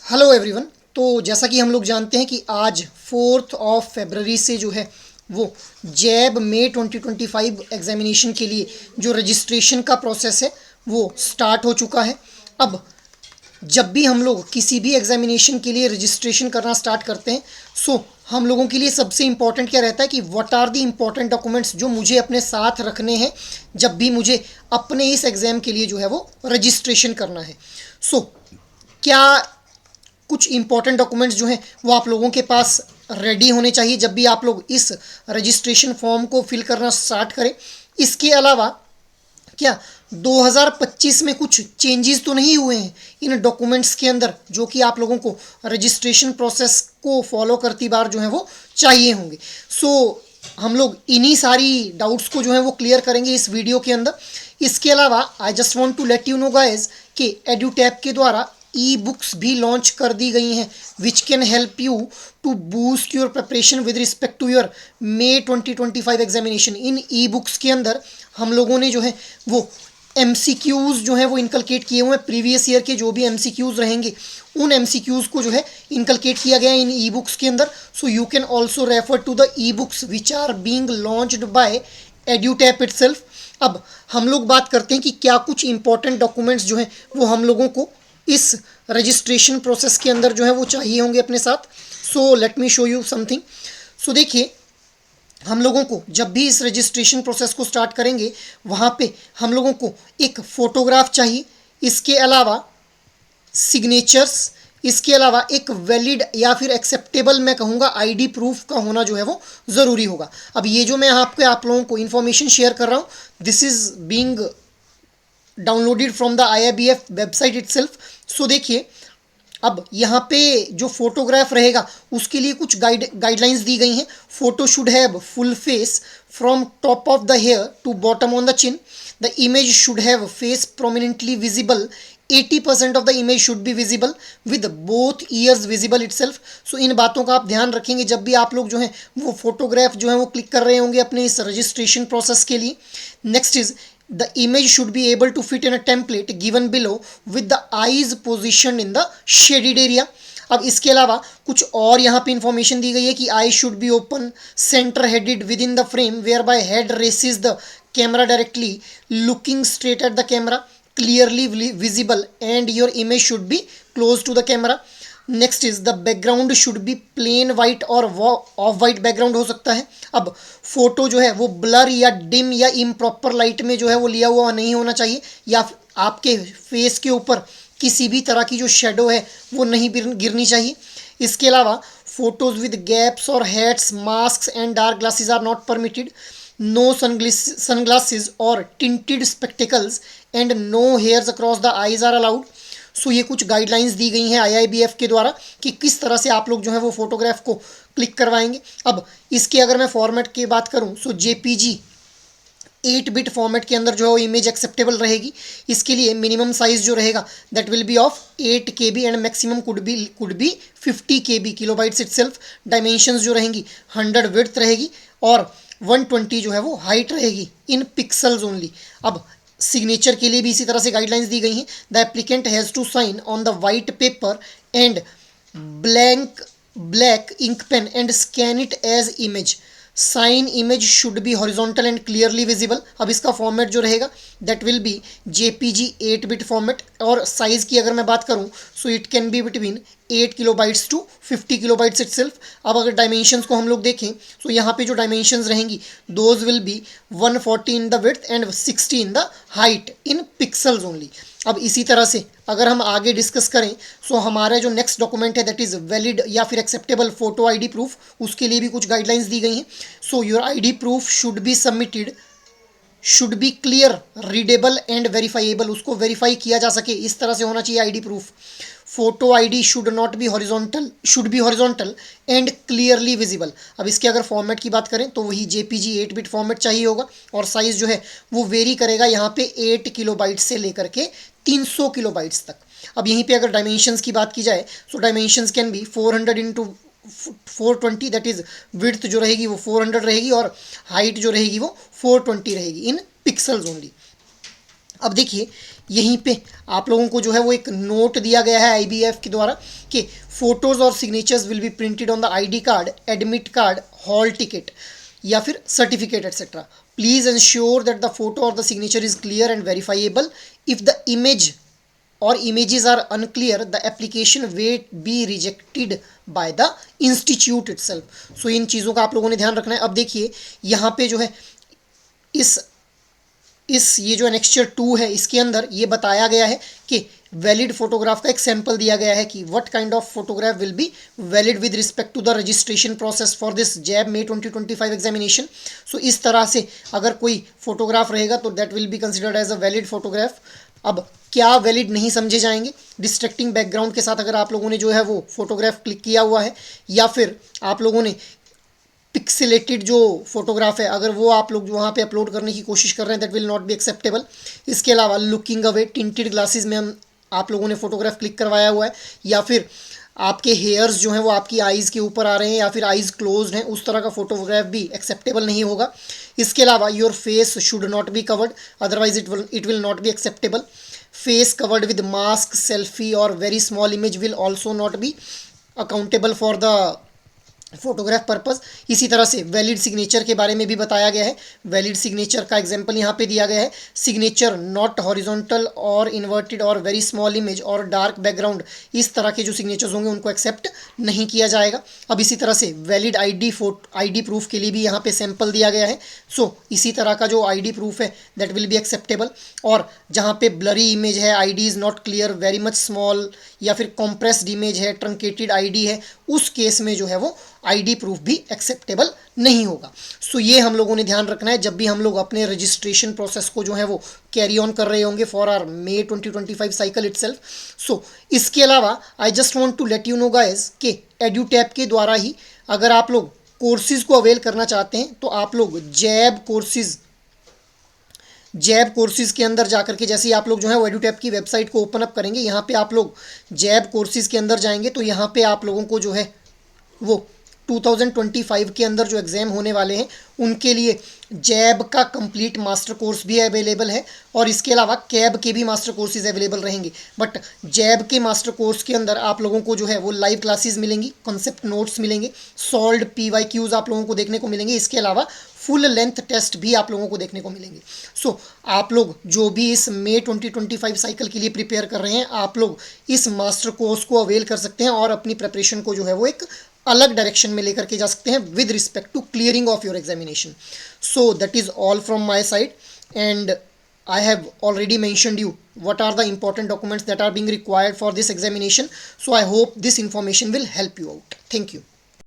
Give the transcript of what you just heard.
Hello everyone. तो जैसा कि हम लोग जानते हैं कि आज 4 फरवरी से जो है वो जैब मे 2025 एग्जामिनेशन के लिए जो रजिस्ट्रेशन का प्रोसेस है वो स्टार्ट हो चुका है। अब जब भी हम लोग किसी भी एग्जामिनेशन के लिए रजिस्ट्रेशन करना स्टार्ट करते हैं, सो हम लोगों के लिए सबसे इम्पॉर्टेंट क्या रहता है कि what are the important documents जो मुझे अपने साथ रखने हैं जब भी मुझे अपने इस एग्ज़ाम के लिए जो है वो रजिस्ट्रेशन करना है। सो क्या कुछ इंपॉर्टेंट डॉक्यूमेंट्स जो हैं वो आप लोगों के पास रेडी होने चाहिए जब भी आप लोग इस रजिस्ट्रेशन फॉर्म को फिल करना स्टार्ट करें। इसके अलावा क्या 2025 में कुछ चेंजेस तो नहीं हुए हैं इन डॉक्यूमेंट्स के अंदर जो कि आप लोगों को रजिस्ट्रेशन प्रोसेस को फॉलो करती बार जो है वो चाहिए होंगे। सो हम लोग इन्हीं सारी डाउट्स को जो है वो क्लियर करेंगे इस वीडियो के अंदर। इसके अलावा I just want to let you know guys कि एडुटैप के द्वारा ई बुक्स भी लॉन्च कर दी गई हैं which can help you to boost your preparation with respect to your May 2025 examination. In e books के अंदर हम लोगों ने जो है वो MCQs जो है वो इनकलकेट किए हुए हैं। प्रीवियस ईयर के जो भी MCQs रहेंगे उन MCQs को जो है इनकलकेट किया गया है इन ई बुक्स के अंदर। So you can also refer to the e books which are being launched by Edutap itself. अब हम लोग बात करते हैं कि क्या कुछ इंपॉर्टेंट डॉक्यूमेंट्स जो हैं वो हम लोगों को इस रजिस्ट्रेशन प्रोसेस के अंदर जो है वो चाहिए होंगे अपने साथ। So let me show you something. So देखिए, हम लोगों को जब भी इस रजिस्ट्रेशन प्रोसेस को स्टार्ट करेंगे वहाँ पे हम लोगों को एक फ़ोटोग्राफ चाहिए। इसके अलावा सिग्नेचर्स, इसके अलावा एक वैलिड या फिर एक्सेप्टेबल मैं कहूँगा ID प्रूफ का होना जो है वो ज़रूरी होगा। अब ये जो मैं आप लोगों को इन्फॉर्मेशन शेयर कर रहा हूँ, this is being downloaded from the IIBF website itself. So देखिए, अब यहाँ पे जो फोटोग्राफ रहेगा उसके लिए कुछ गाइडलाइंस दी गई हैं। Photo should have full face from top of the hair to bottom on the chin. The image should have face prominently visible. 80% of the image should be visible with both ears visible itself. So इन बातों का आप ध्यान रखेंगे जब भी आप लोग जो है वो फोटोग्राफ जो है वो क्लिक कर रहे होंगे अपने इस रजिस्ट्रेशन प्रोसेस के लिए। Next is the image should be able to fit in a template given below with the eyes positioned in the shaded area। अब इसके अलावा कुछ और यहाँ पे इंफॉर्मेशन दी गई है कि I should be open centre headed within the frame whereby head raises the camera directly looking straight at the camera clearly visible and your image should be close to the camera. Next is the background should be plain white और off white बैकग्राउंड हो सकता है। अब photo जो है वो blur या डिम या इम्प्रॉपर लाइट में जो है वो लिया हुआ नहीं होना चाहिए, या आपके फेस के ऊपर किसी भी तरह की जो शेडो है वो नहीं गिरनी चाहिए। इसके अलावा फोटोज विद गैप्स और heads mask and dark glasses are not permitted. No sunglasses और tinted spectacles and no hairs across the eyes are allowed. So ये कुछ गाइडलाइंस दी गई हैं IIBF के द्वारा कि किस तरह से आप लोग जो है वो फोटोग्राफ को क्लिक करवाएंगे। अब इसके अगर मैं फॉर्मेट की बात करूं, सो JPG 8 बिट फॉर्मेट के अंदर जो है वो इमेज एक्सेप्टेबल रहेगी। इसके लिए मिनिमम साइज जो रहेगा that will B of 8 KB and maximum could be 50 KB kilobytes itself. Dimensions जो रहेंगी 100 विड्थ रहेगी और 120 जो है वो हाइट रहेगी इन पिक्सल्स ओनली। अब सिग्नेचर के लिए भी इसी तरह से गाइडलाइंस दी गई हैं। The applicant has to sign on the white paper and black ink pen and scan it as image. Sign image should be horizontal and clearly visible. अब इसका फॉर्मेट जो रहेगा that will be JPG 8 bit format. और size की अगर मैं बात करूं so it can be between 8 kilobytes to 50 kilobytes itself. अब अगर डायमेंशंस को हम लोग देखें तो यहाँ पे जो डायमेंशंस रहेंगी those will be 140 in the width and 60 in the height in pixels only. अब इसी तरह से अगर हम आगे डिस्कस करें सो हमारा जो नेक्स्ट डॉक्यूमेंट है दैट इज़ वैलिड या फिर एक्सेप्टेबल फोटो ID प्रूफ, उसके लिए भी कुछ गाइडलाइंस दी गई हैं। So your ID proof should be submitted should be clear readable and verifiable. उसको वेरीफाई किया जा सके इस तरह से होना चाहिए ID proof. Photo ID should not B horizontal should be horizontal and clearly visible. अब इसके अगर फॉर्मेट की बात करें तो वही JPG 8 बिट फॉर्मेट चाहिए होगा और साइज़ जो है वो वेरी करेगा यहाँ पे 8 किलोबाइट से लेकर के 300 किलोबाइट्स तक। अब यहीं पे अगर डायमेंशंस की बात की जाए so dimensions can be 400 into 420 that is width जो रहेगी वो 400 रहेगी और हाइट जो रहेगी वो 420 रहेगी इन पिक्सल्स ओनली। अब देखिए यहीं पे आप लोगों को जो है वो एक नोट दिया गया है IBF के द्वारा कि फोटोज़ और signatures will be printed on the ID card, admit card, hall ticket या फिर certificate etcetera. Please ensure that the photo और the signature is clear and verifiable. If the image और images are unclear, the application will be rejected by the institute itself. so इन चीज़ों का आप लोगों ने ध्यान रखना है. अब देखिए यहाँ पे जो है इस ये जो एनेक्स्चर 2 है इसके अंदर ये बताया गया है कि वैलिड फोटोग्राफ का एक सैंपल दिया गया है कि what kind of photograph will be valid with respect to the registration process for this JAIIB May 2025 examination. So इस तरह से अगर कोई फोटोग्राफ रहेगा तो that will be considered as a valid photograph. अब क्या वैलिड नहीं समझे जाएंगे? डिस्ट्रैक्टिंग बैकग्राउंड के साथ अगर आप लोगों ने जो है वो फोटोग्राफ क्लिक किया हुआ है, या फिर आप लोगों ने पिक्सेलेटेड जो फोटोग्राफ है अगर वो आप लोग वहाँ पे अपलोड करने की कोशिश कर रहे हैं, that will not be acceptable. इसके अलावा लुकिंग अवे, टिंटेड ग्लासेस में आप लोगों ने फोटोग्राफ क्लिक करवाया हुआ है, या फिर आपके हेयर्स जो हैं वो आपकी आइज़ के ऊपर आ रहे हैं, या फिर आइज़ क्लोज्ड हैं, उस तरह का फोटोग्राफ भी एक्सेप्टेबल नहीं होगा. इसके अलावा your face should not be covered, otherwise it will not be acceptable. Face covered with mask, selfie और very small image will also not be accountable for the photograph purpose. इसी तरह से valid signature के बारे में भी बताया गया है. वैलिड सिग्नेचर का एग्जांपल यहाँ पे दिया गया है. सिग्नेचर नॉट हॉरिजॉन्टल और इन्वर्टेड और वेरी स्मॉल इमेज और डार्क बैकग्राउंड, इस तरह के जो सिग्नेचर्स होंगे उनको एक्सेप्ट नहीं किया जाएगा. अब इसी तरह से वैलिड ID प्रूफ के लिए भी यहाँ पे सैंपल दिया गया है. सो इसी तरह का जो ID प्रूफ है दैट विल बी एक्सेप्टेबल. और जहाँ पे ब्लरी इमेज है, ID is not clear, very much small, या फिर कॉम्प्रेस्ड इमेज है, ट्रंकेटेड ID है, उस केस में जो है वो ID प्रूफ भी एक्सेप्टेबल नहीं होगा. सो ये हम लोगों ने ध्यान रखना है जब भी हम लोग अपने रजिस्ट्रेशन प्रोसेस को जो है वो कैरी ऑन कर रहे होंगे for our May 2025 cycle itself. So इसके अलावा I just want to let you know guys कि एड्यूटैप के द्वारा ही अगर आप लोग कोर्सेज को अवेल करना चाहते हैं तो आप लोग जैब कोर्सेज के अंदर जाकर के, जैसे ही आप लोग जो है वो एड्यूटैप की वेबसाइट को ओपन अप करेंगे, यहाँ पे आप लोग जैब कोर्सेज के अंदर जाएंगे तो यहाँ पे आप लोगों को जो है वो 2025 के अंदर जो एग्ज़ाम होने वाले हैं उनके लिए जैब का कंप्लीट मास्टर कोर्स भी अवेलेबल है, और इसके अलावा कैब के भी मास्टर कोर्सेज अवेलेबल रहेंगे. बट जैब के मास्टर कोर्स के अंदर आप लोगों को जो है वो लाइव क्लासेस मिलेंगी, कॉन्सेप्ट नोट्स मिलेंगे, सॉल्व्ड PYQs आप लोगों को देखने को मिलेंगे. इसके अलावा फुल लेंथ टेस्ट भी आप लोगों को देखने को मिलेंगे. सो आप लोग जो भी इस May 2025 साइकिल के लिए प्रिपेयर कर रहे हैं, आप लोग इस मास्टर कोर्स को अवेल कर सकते हैं और अपनी प्रिपरेशन को जो है वो एक अलग डायरेक्शन में लेकर के जा सकते हैं with respect to clearing of your examination. So that is all from my side, and I have already mentioned you what are the important documents that are being required for this examination. So I hope this information will help you out. Thank you.